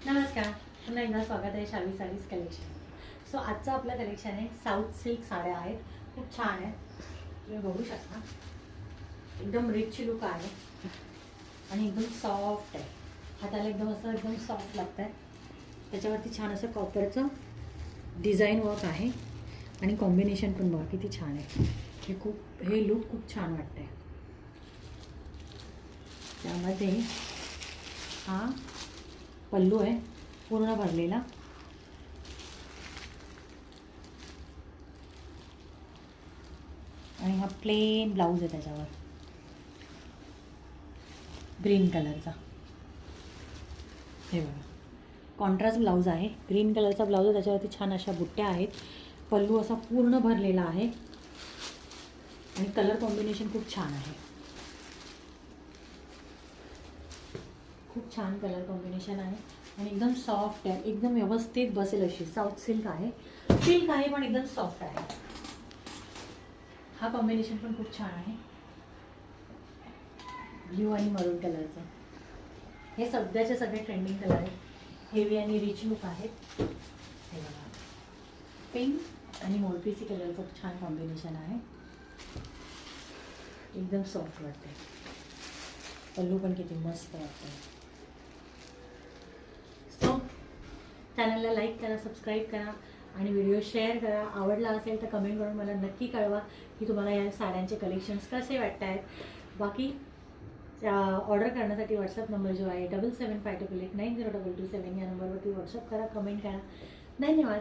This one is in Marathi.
नमस्कार, पुन्हा एकदा स्वागत आहे शावी साडीज कलेक्शन. सो आजचं आपलं कलेक्शन आहे साऊथ सिल्क साड्या आहेत. खूप छान आहे, तुम्ही बघू शकता. एकदम रिच लुक आहे आणि एकदम सॉफ्ट आहे. हाताला एकदम सॉफ्ट लागतं आहे. त्याच्यावरती छान असं कॉपरचं डिझाईन वर्क आहे आणि कॉम्बिनेशन पण बघा किती छान आहे. हे लुक खूप छान वाटतं आहे. त्यामध्ये हा पल्लू आहे पूर्ण भरलेला आणि हा प्लेन ब्लाऊज आहे त्याच्यावर ग्रीन कलरचा. हे बघा कॉन्ट्रास्ट ब्लाऊज आहे, ग्रीन कलरचा ब्लाऊज आहे. त्याच्यावरती छान अशा बुट्ट्या आहेत. पल्लू असा पूर्ण भरलेला आहे आणि कलर कॉम्बिनेशन खूप छान आहे. खूप छान कलर कॉम्बिनेशन आहे आणि एकदम सॉफ्ट आहे. एकदम व्यवस्थित बसेल अशी साऊथ सिल्क आहे. सिल्क आहे पण एकदम सॉफ्ट आहे. हा कॉम्बिनेशन पण खूप छान आहे, ब्ल्यू आणि मरून कलरचं. हे सध्याचे सगळे ट्रेंडिंग कलर आहेत. हेवी आणि रिच लुक आहेत. हे बघा पिंक आणि मोरपीसी कलरचं छान कॉम्बिनेशन आहे. एकदम सॉफ्ट वाटते. पल्लू पण किती मस्त वाटतं. चॅनलला लाईक करा, सबस्क्राईब करा आणि व्हिडिओ शेअर करा. आवडला असेल तर कमेंट करून मला नक्की कळवा की तुम्हाला या साड्यांचे कलेक्शन्स कसे वाटत आहेत. बाकी ऑर्डर करण्यासाठी व्हॉट्सअप नंबर जो आहे 7752890227 या नंबरवरती व्हॉट्सअप करा, कमेंट करा. धन्यवाद.